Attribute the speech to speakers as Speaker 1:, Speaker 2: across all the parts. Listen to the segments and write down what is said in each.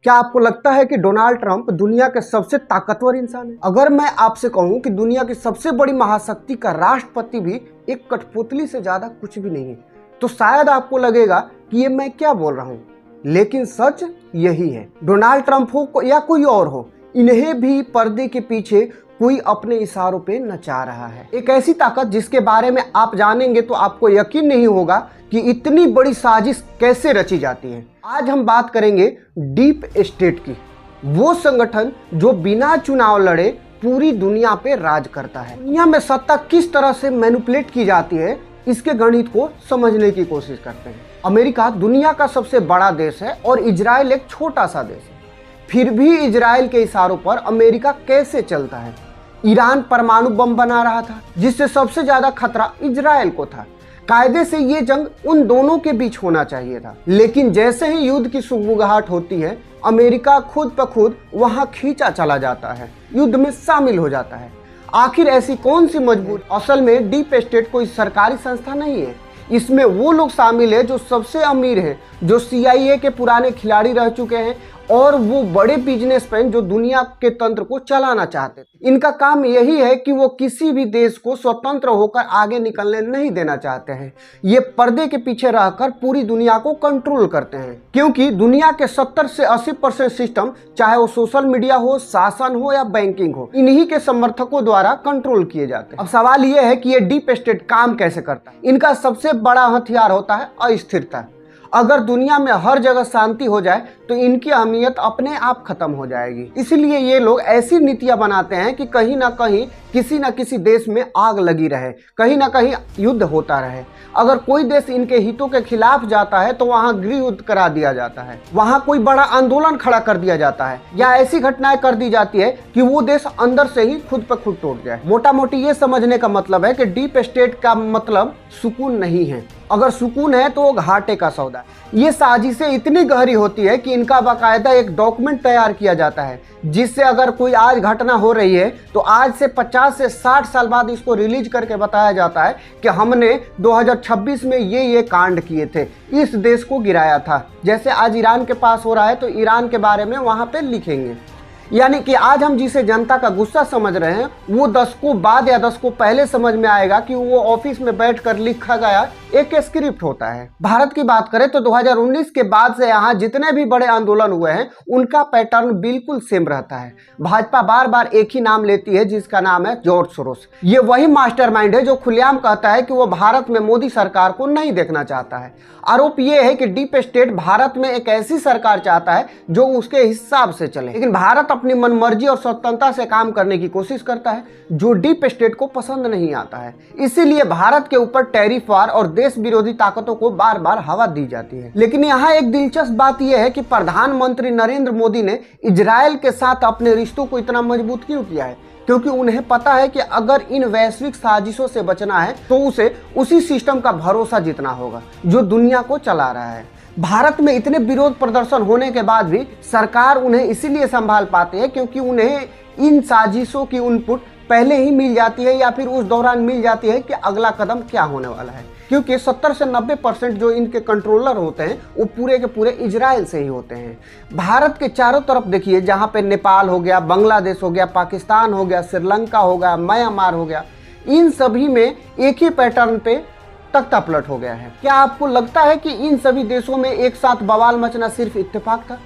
Speaker 1: क्या आपको लगता है कि डोनाल्ड ट्रंप दुनिया के सबसे ताकतवर इंसान है? अगर मैं आपसे कहूं कि दुनिया की सबसे बड़ी महाशक्ति का राष्ट्रपति भी एक कठपुतली से ज्यादा कुछ भी नहीं है, तो शायद आपको लगेगा कि ये मैं क्या बोल रहा हूं, लेकिन सच यही है। डोनाल्ड ट्रंप हो या कोई और हो, इन्हें भी पर्दे के पीछे कोई अपने इशारों पे नचा रहा है। एक ऐसी ताकत जिसके बारे में आप जानेंगे तो आपको यकीन नहीं होगा कि इतनी बड़ी साजिश कैसे रची जाती है। आज हम बात करेंगे डीप स्टेट की, वो संगठन जो बिना चुनाव लड़े पूरी दुनिया पे राज करता है। दुनिया में सत्ता किस तरह से मैनिपुलेट की जाती है, इसके गणित को समझने की कोशिश करते हैं। अमेरिका दुनिया का सबसे बड़ा देश है और इजराइल एक छोटा सा देश है, फिर भी इजराइल के इशारों पर अमेरिका कैसे चलता है। ईरान परमाणु बम बना रहा था, जिससे सबसे ज्यादा खतरा इजराइल को था। कायदे से ये जंग उन दोनों के बीच होना चाहिए था, लेकिन जैसे ही युद्ध की सुगबुगाहट होती है, अमेरिका खुद ब खुद वहां खींचा चला जाता है, युद्ध में शामिल हो जाता है। आखिर ऐसी कौन सी मजबूरी? असल में डीप स्टेट कोई सरकारी संस्था नहीं है, इसमें वो लोग शामिल है जो सबसे अमीर हैं, जो CIA के पुराने खिलाड़ी रह चुके हैं और वो बड़े बिजनेसमैन जो दुनिया के तंत्र को चलाना चाहते थे। इनका काम यही है कि वो किसी भी देश को स्वतंत्र होकर आगे निकलने नहीं देना चाहते हैं। ये पर्दे के पीछे रहकर पूरी दुनिया को कंट्रोल करते हैं, क्योंकि दुनिया के 70 से 80% सिस्टम, चाहे वो सोशल मीडिया हो, शासन हो या बैंकिंग हो, इन्हीं के समर्थकों द्वारा कंट्रोल किए जाते हैं। अब सवाल यह है कि ये डीप स्टेट काम कैसे करता है। इनका सबसे बड़ा हथियार होता है अस्थिरता। अगर दुनिया में हर जगह शांति हो जाए तो इनकी अहमियत अपने आप खत्म हो जाएगी। इसलिए ये लोग ऐसी नीतियां बनाते हैं कि कहीं ना कहीं किसी न किसी देश में आग लगी रहे, कहीं ना कहीं युद्ध होता रहे। अगर कोई देश इनके हितों के खिलाफ जाता है तो वहां गृह युद्ध करा दिया जाता है, वहां कोई बड़ा आंदोलन खड़ा कर दिया जाता है, या ऐसी घटनाएं कर दी जाती है कि वो देश अंदर से ही खुद पर खुद टूट जाए। मोटा मोटी ये समझने का मतलब है कि डीप स्टेट का मतलब सुकून नहीं है। अगर सुकून है तो वो घाटे का सौदा है। ये साजिशें इतनी गहरी होती है कि इनका बाकायदा एक डॉक्यूमेंट तैयार किया जाता है, जिससे अगर कोई आज घटना हो रही है तो आज से 50 से 60 साल बाद इसको रिलीज करके बताया जाता है कि हमने 2026 में ये कांड किए थे, इस देश को गिराया था। जैसे आज ईरान के पास हो रहा है तो ईरान के बारे में वहां पे लिखेंगे। यानी कि आज हम जिसे जनता का गुस्सा समझ रहे हैं, वो दशकों बाद या दशकों पहले समझ में आएगा कि वो ऑफिस में बैठकर लिखा गया एक स्क्रिप्ट होता है। भारत की बात करें तो 2019 के बाद से यहाँ जितने भी बड़े आंदोलन हुए हैं, उनका पैटर्न बिल्कुल सेम रहता है। भाजपा बार बार एक ही नाम लेती है, जिसका नाम है जॉर्ज सोरोस। ये वही मास्टरमाइंड है जो खुलेआम कहता है कि वो भारत में मोदी सरकार को नहीं देखना चाहता है। आरोप ये है कि डीप स्टेट भारत में एक ऐसी सरकार चाहता है जो उसके हिसाब से चले, लेकिन भारत अपनी मनमर्जी और स्वतंत्रता से काम करने की कोशिश करता है, जो डीप स्टेट को पसंद नहीं आता है। इसीलिए भारत के ऊपर टैरिफ वार और देश विरोधी ताकतों को बार बार हवा दी जाती है। लेकिन यहाँ एक दिलचस्प बात यह है कि प्रधानमंत्री नरेंद्र मोदी ने इजराइल के साथ अपने रिश्तों को इतना मजबूत क्यों किया है? क्योंकि उन्हें पता है कि अगर इन वैश्विक साजिशों से बचना है तो उसे उसी सिस्टम का भरोसा जीतना होगा जो दुनिया को चला रहा है। भारत में इतने विरोध प्रदर्शन होने के बाद भी सरकार उन्हें इसीलिए संभाल पाती है क्योंकि उन्हें इन साजिशों की इनपुट पहले ही मिल जाती है, या फिर उस दौरान मिल जाती है कि अगला कदम क्या होने वाला है। क्योंकि 70 से 90% जो इनके कंट्रोलर होते हैं वो पूरे के पूरे इजराइल से ही होते हैं। भारत के चारों तरफ देखिए, जहाँ पे नेपाल हो गया, बांग्लादेश हो गया, पाकिस्तान हो गया, श्रीलंका हो गया, म्यांमार हो गया, इन सभी में एक ही पैटर्न पे तख्ता पलट हो गया है। क्या आपको लगता है कि इन सभी देशों में एक साथ बवाल मचना सिर्फ इत्तेफाक था?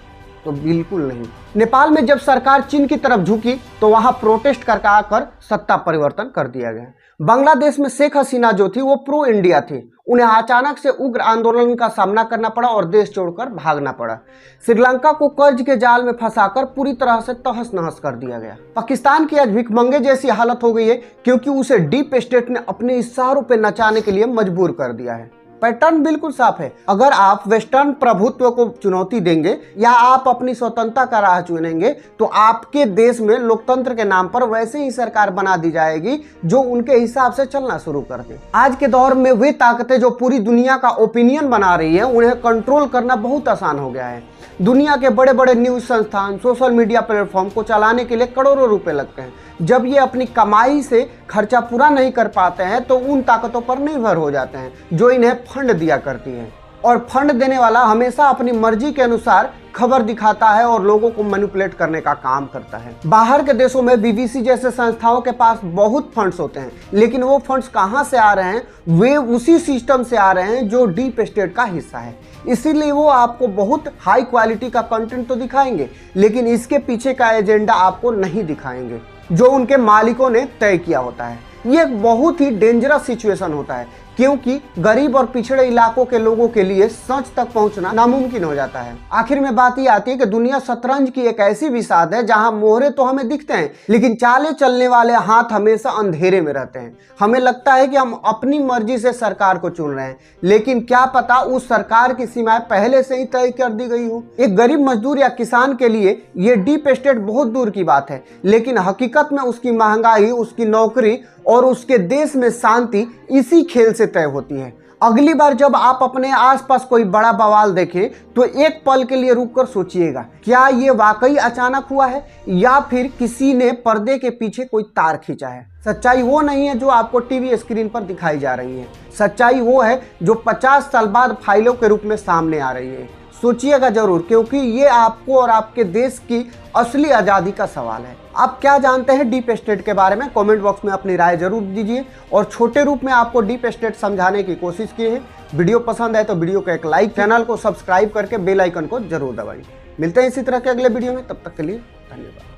Speaker 1: तो बिल्कुल नहीं। नेपाल में जब सरकार चीन की तरफ झुकी तो वहां प्रोटेस्ट करके आकर सत्ता परिवर्तन कर दिया गया। बांग्लादेश में शेख हसीना जो थी वो प्रो इंडिया थी, उन्हें अचानक से उग्र आंदोलन का सामना करना पड़ा और देश छोड़कर भागना पड़ा। श्रीलंका को कर्ज के जाल में फंसाकर पूरी तरह से तहस नहस कर दिया गया। पाकिस्तान की आज भिखमंगे जैसी हालत हो गई है क्योंकि उसे डीप स्टेट ने अपने इशारों पर नचाने के लिए मजबूर कर दिया है। पैटर्न बिल्कुल साफ है। अगर आप वेस्टर्न प्रभुत्व को चुनौती देंगे या आप अपनी स्वतंत्रता का राह चुनेंगे तो आपके देश में लोकतंत्र के नाम पर वैसे ही सरकार बना दी जाएगी जो उनके हिसाब से चलना शुरू कर दे। आज के दौर में वे ताकतें जो पूरी दुनिया का ओपिनियन बना रही है, उन्हें कंट्रोल करना बहुत आसान हो गया है। दुनिया के बड़े बड़े न्यूज संस्थान, सोशल मीडिया प्लेटफॉर्म को चलाने के लिए करोड़ों रुपए लगते हैं। जब ये अपनी कमाई से खर्चा पूरा नहीं कर पाते हैं तो उन ताकतों पर निर्भर हो जाते हैं जो इन्हें फंड दिया करती हैं। और फंड देने वाला हमेशा अपनी मर्जी के अनुसार खबर दिखाता है और लोगों को मैनिपुलेट करने का काम करता है। बाहर के देशों में बीबीसी जैसे संस्थाओं के पास बहुत फंड्स होते हैं, लेकिन वो फंड्स कहां से आ रहे हैं? वे उसी सिस्टम से आ रहे हैं जो डीप स्टेट का हिस्सा है। इसीलिए वो आपको बहुत हाई क्वालिटी का कंटेंट तो दिखाएंगे, लेकिन इसके पीछे का एजेंडा आपको नहीं दिखाएंगे जो उनके मालिकों ने तय किया होता है। ये एक बहुत ही डेंजरस सिचुएशन होता है, क्योंकि गरीब और पिछड़े इलाकों के लोगों के लिए सच तक पहुंचना नामुमकिन हो जाता है। आखिर में बात ये आती है कि दुनिया शतरंज की एक ऐसी विसाद है जहां मोहरे तो हमें दिखते हैं, लेकिन चाले चलने वाले हाथ हमेशा अंधेरे में रहते हैं। हमें लगता है कि हम अपनी मर्जी से सरकार को चुन रहे हैं, लेकिन क्या पता उस सरकार की सीमाएं पहले से ही तय कर दी गई हो। एक गरीब मजदूर या किसान के लिए ये डीप स्टेट बहुत दूर की बात है, लेकिन हकीकत में उसकी महंगाई, उसकी नौकरी और उसके देश में शांति इसी खेल से तय होती है। अगली बार जब आप अपने आसपास कोई बड़ा बवाल देखें तो एक पल के लिए रुककर सोचिएगा, क्या ये वाकई अचानक हुआ है या फिर किसी ने पर्दे के पीछे कोई तार खींचा है। सच्चाई वो नहीं है जो आपको टीवी स्क्रीन पर दिखाई जा रही है, सच्चाई वो है जो 50 साल बाद फाइलों के रूप में सामने आ रही है। सोचिएगा जरूर, क्योंकि ये आपको और आपके देश की असली आज़ादी का सवाल है। आप क्या जानते हैं डीप स्टेट के बारे में? कमेंट बॉक्स में अपनी राय जरूर दीजिए और छोटे रूप में आपको डीप स्टेट समझाने की कोशिश की है। वीडियो पसंद आए तो वीडियो को एक लाइक, चैनल को सब्सक्राइब करके बेल आइकन को जरूर दबाइए। मिलते हैं इसी तरह के अगले वीडियो में, तब तक के लिए धन्यवाद।